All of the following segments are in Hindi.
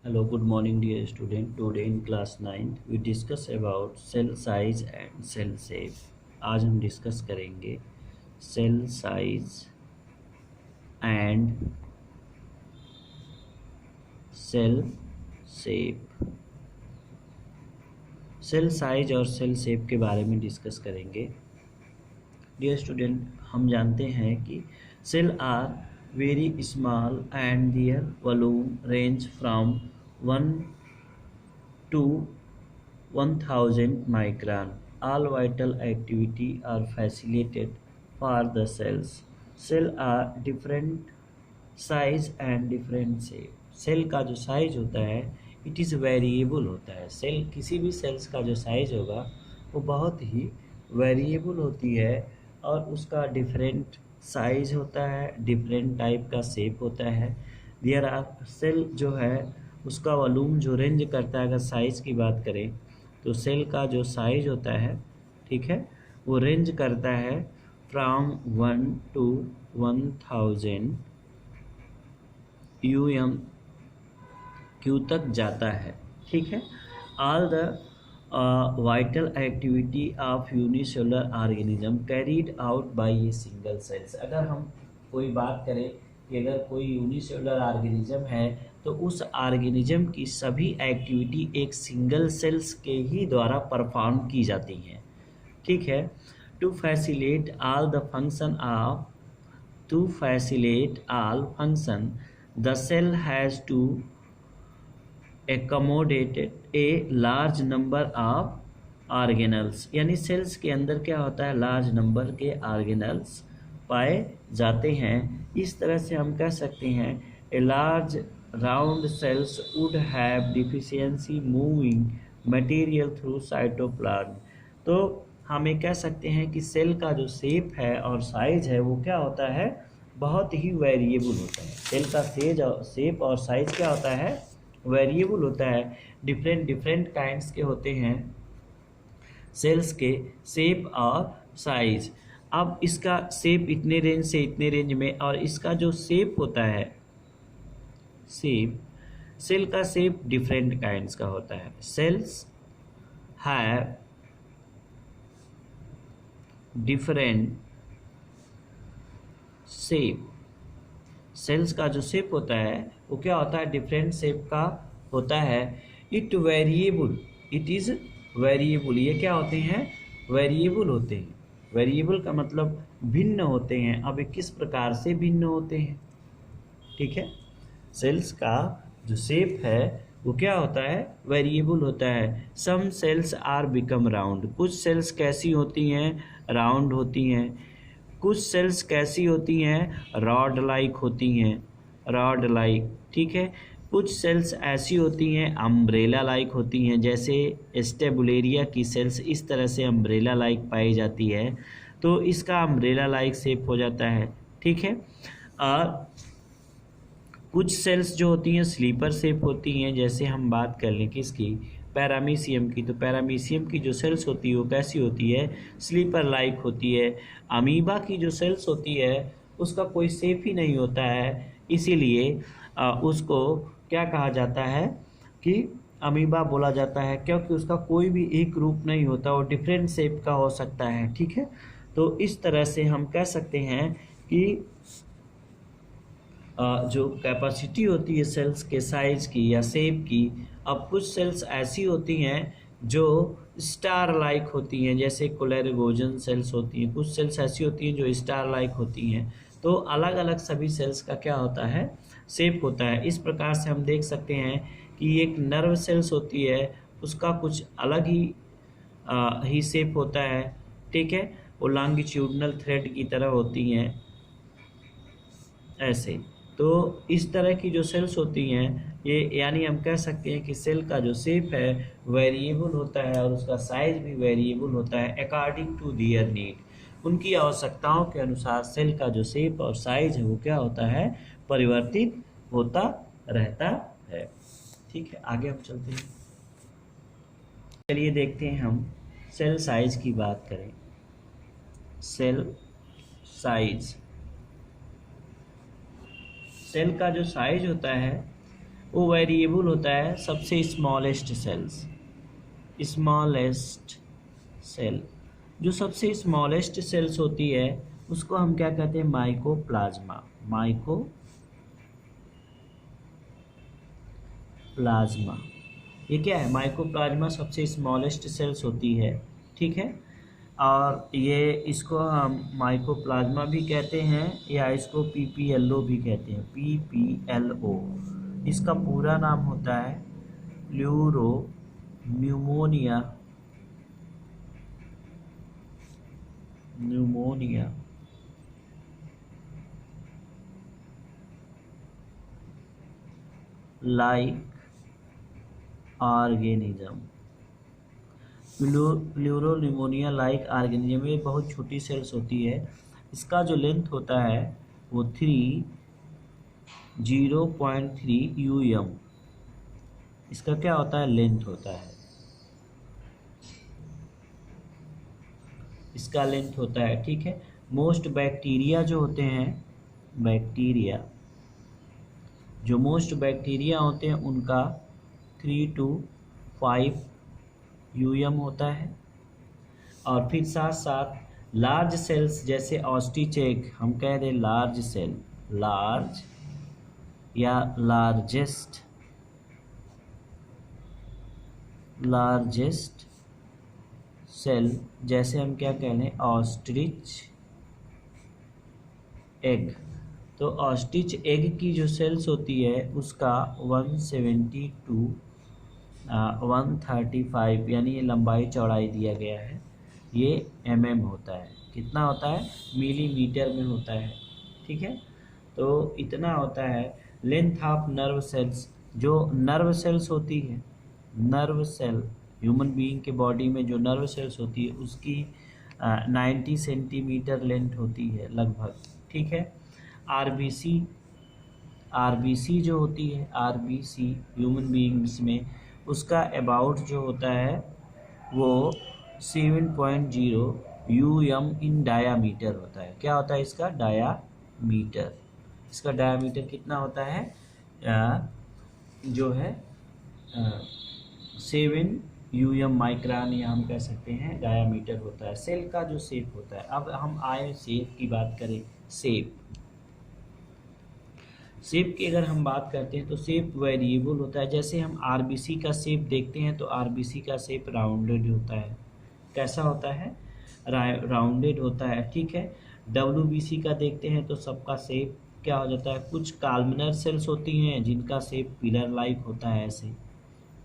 Hello, good morning dear student. Today in class 9 we discuss about cell size and cell shape. आज हम डिस्कस करेंगे cell size and cell shape. Cell size और सेल शेप के बारे में डिस्कस करेंगे। डियर स्टूडेंट, हम जानते हैं कि cell are very small and their volume range from 1 to 1000 micron. All vital activity are facilitated for the cells. Cell are different size and different shape. Cell का जो साइज होता है इट इज़ वेरिएबल होता है। सेल किसी भी सेल्स का जो साइज होगा वो बहुत ही वेरिएबल होती है और उसका डिफरेंट साइज होता है, डिफरेंट टाइप का शेप होता है। देयर आर सेल जो है उसका वॉल्यूम जो रेंज करता है, अगर साइज़ की बात करें तो सेल का जो साइज होता है, ठीक है, वो रेंज करता है फ्रॉम 1 to 1000 UM/Q तक जाता है, ठीक है। All the vital activity of unicellular organism carried out by a single cells. अगर हम कोई बात करें कि अगर कोई यूनिसेलुलर ऑर्गेनिज्म है तो उस ऑर्गेनिज्म की सभी एक्टिविटी एक सिंगल सेल्स के ही द्वारा परफॉर्म की जाती हैं, ठीक है। To facilitate all the function of To facilitate all function, the cell has to accommodate a large number of organelles। यानी सेल्स के अंदर क्या होता है, लार्ज नंबर के ऑर्गेनल्स पाए जाते हैं। इस तरह से हम कह सकते हैं a large round cells would have deficiency moving material through cytoplasm. तो हम ये कह सकते हैं कि सेल का जो शेप है और साइज है वो क्या होता है, बहुत ही वेरिएबल होता है। सेल का शेप और साइज क्या होता है, वेरिएबल होता है। डिफरेंट डिफरेंट काइंड्स के होते हैं सेल्स के शेप और साइज। अब इसका शेप इतने रेंज से इतने रेंज में, और इसका जो शेप होता है, शेप, सेल का शेप डिफरेंट काइंड्स का होता है। Cells have different shape. Cells का जो शेप होता है वो क्या होता है, डिफरेंट शेप का होता है। It variable, it is variable. ये क्या होते हैं, वेरिएबल होते हैं। वेरिएबल का मतलब भिन्न होते हैं। अब ये किस प्रकार से भिन्न होते हैं, ठीक है। सेल्स का जो शेप है वो क्या होता है, वेरिएबल होता है। सम सेल्स आर बिकम राउंड। कुछ सेल्स कैसी होती हैं, राउंड होती हैं। कुछ सेल्स कैसी होती हैं, रॉड लाइक होती हैं, रॉड लाइक, ठीक है। कुछ सेल्स ऐसी होती हैं अम्ब्रेला लाइक होती हैं, जैसे स्टेबुलेरिया की सेल्स इस तरह से अम्ब्रेला लाइक पाई जाती है, तो इसका अम्ब्रेला लाइक शेप हो जाता है, ठीक है। और कुछ सेल्स जो होती हैं स्लीपर शेप होती हैं, जैसे हम बात कर लें किसकी, पैरामीशियम की, तो पैरामीशियम की जो सेल्स होती है वो कैसी होती है, स्लीपर लाइक होती है। अमीबा की जो सेल्स होती है उसका कोई शेप ही नहीं होता है, इसीलिए उसको क्या कहा जाता है कि अमीबा बोला जाता है, क्योंकि उसका कोई भी एक रूप नहीं होता, वो डिफरेंट शेप का हो सकता है, ठीक है। तो इस तरह से हम कह सकते हैं कि जो कैपेसिटी होती है सेल्स के साइज़ की या शेप की। अब कुछ सेल्स ऐसी होती हैं जो स्टार लाइक होती हैं, जैसे कोलेरोगोजन सेल्स होती हैं। कुछ सेल्स ऐसी होती हैं जो स्टार लाइक होती हैं। तो अलग अलग सभी सेल्स का क्या होता है, शेप होता है। इस प्रकार से हम देख सकते हैं कि एक नर्व सेल्स होती है, उसका कुछ अलग ही शेप होता है, ठीक है। वो लॉन्गिट्यूडनल थ्रेड की तरह होती हैं ऐसे। तो इस तरह की जो सेल्स होती हैं ये, यानी हम कह सकते हैं कि सेल का जो शेप है वेरिएबल होता है और उसका साइज भी वेरिएबल होता है अकॉर्डिंग टू दियर नीड। उनकी आवश्यकताओं के अनुसार सेल का जो शेप और साइज है वो क्या होता है, परिवर्तित होता रहता है, ठीक है। आगे हम चलते हैं, चलिए देखते हैं हम सेल साइज की बात करें। सेल साइज, सेल का जो साइज होता है वो वेरिएबल होता है सबसे स्मॉलेस्ट सेल्स, स्मॉलेस्ट सेल। जो सबसे स्मॉलेस्ट सेल्स होती है उसको हम क्या कहते हैं, माइकोप्लाज्मा। माइकोप्लाज्मा ये क्या है, माइकोप्लाज्मा सबसे स्मॉलेस्ट सेल्स होती है, ठीक है। और ये इसको हम माइकोप्लाज्मा भी कहते हैं या इसको पीपीएलओ भी कहते हैं, पीपीएलओ। इसका पूरा नाम होता है pleuro pneumonia like organism. Pleuropneumonia like organism में बहुत छोटी सेल्स होती है। इसका जो लेंथ होता है वो 0.3 यूएम, इसका क्या होता है, लेंथ होता है, इसका लेंथ होता है, ठीक है। मोस्ट बैक्टीरिया जो होते हैं, मोस्ट बैक्टीरिया होते हैं उनका 3 to 5 यूएम होता है। और फिर साथ साथ लार्ज सेल्स जैसे ऑस्टिचेक, हम कह रहे लार्ज सेल, लार्ज या लार्जेस्ट सेल, जैसे हम क्या कह रहे हैं, ऑस्ट्रिच एग। तो ऑस्ट्रिच एग की जो सेल्स होती है उसका 170 to 135, यानी ये लंबाई चौड़ाई दिया गया है, ये mm होता है। कितना होता है, मिलीमीटर में होता है, ठीक है। तो इतना होता है। लेंथ ऑफ नर्व सेल्स, जो नर्व सेल्स होती है, नर्व सेल ह्यूमन बीइंग के बॉडी में जो नर्व सेल्स होती है उसकी 90 सेंटीमीटर लेंथ होती है लगभग, ठीक है। आरबीसी जो होती है, आरबीसी ह्यूमन बीइंग्स में उसका अबाउट जो होता है वो 7.0 यूएम इन डायामीटर होता है। क्या होता है इसका डायामीटर, इसका डायामीटर कितना होता है, जो है 7 यूएम माइक्रोन, या हम कह सकते हैं डायामीटर होता है सेल का जो शेप होता है। अब हम आए शेप की बात करें, शेप की अगर हम बात करते हैं तो शेप वेरिएबल होता है। जैसे हम आरबीसी का शेप देखते हैं तो आरबीसी का शेप राउंडेड होता है। कैसा होता है, राउंडेड होता है, ठीक है। डब्ल्यूबीसी का देखते हैं तो सबका शेप क्या हो जाता है, कुछ कॉलमनर सेल्स होती हैं जिनका शेप पिलर लाइक होता है, ऐसे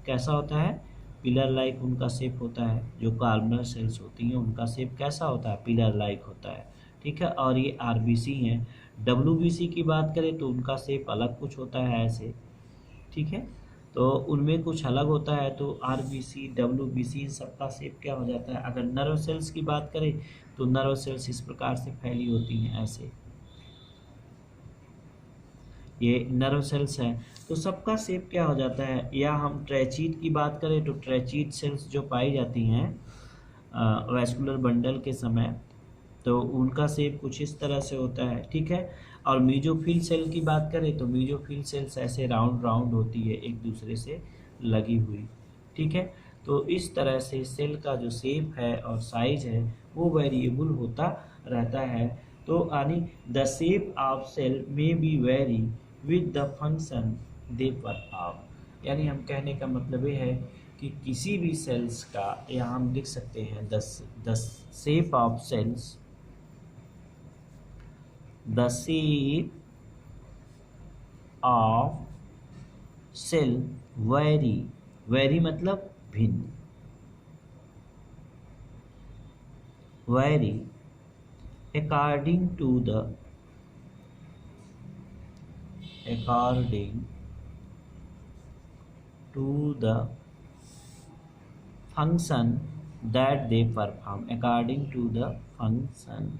कैसा होता है, पिलर लाइक उनका शेप होता है। जो कॉलमनर सेल्स होती हैं उनका शेप कैसा होता है, पिलर लाइक होता है, ठीक है। और ये आरबीसी हैं। डब्ल्यूबीसी की बात करें तो उनका शेप अलग कुछ होता है, ऐसे, ठीक है। तो उनमें कुछ अलग होता है। तो आरबीसी, डब्ल्यूबीसी सबका शेप क्या हो जाता है। अगर नर्व सेल्स की बात करें तो नर्व सेल्स इस प्रकार से फैली होती हैं, ऐसे, ये नर्व सेल्स हैं। तो सबका शेप क्या हो जाता है। या हम ट्रैचीट की बात करें तो ट्रैचीट सेल्स जो पाई जाती हैं वैस्कुलर बंडल के समय, तो उनका शेप कुछ इस तरह से होता है, ठीक है। और मीजोफिल सेल की बात करें तो मीजोफिल सेल्स ऐसे राउंड राउंड होती है, एक दूसरे से लगी हुई, ठीक है। तो इस तरह से सेल का जो शेप है और साइज है वो वेरिएबल होता रहता है। तो यानी the shape of cell may be vary with the function they perform, यानी हम कहने का मतलब ये है कि किसी भी सेल्स का, यहाँ हम लिख सकते हैं the shape of cells, the shape of cell vary मतलब भिन्न, vary according to the function that they perform, according to the function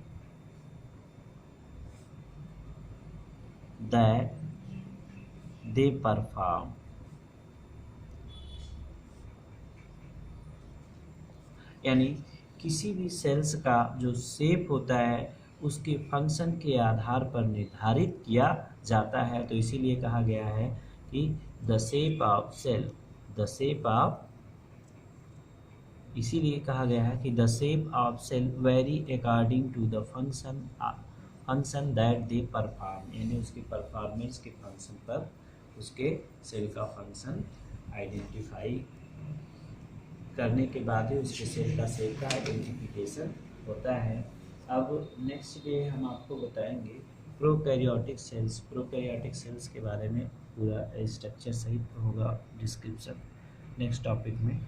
that they perform। यानी किसी भी सेल्स का जो शेप होता है उसके फंक्शन के आधार पर निर्धारित किया जाता है। तो इसीलिए कहा गया है कि the shape of cell, the shape of, इसीलिए कहा गया है कि the shape of cell vary according to the function that they perform, यानी उसके परफॉर्मेंस के फंक्शन पर उसके सेल का फंक्शन आइडेंटिफाई करने के बाद ही उसके सेल का आइडेंटिफिकेशन होता है। अब नेक्स्ट डे हम आपको बताएंगे प्रोकैरियोटिक सेल्स। प्रोकैरियोटिक सेल्स के बारे में पूरा स्ट्रक्चर सहित होगा डिस्क्रिप्शन नेक्स्ट टॉपिक में।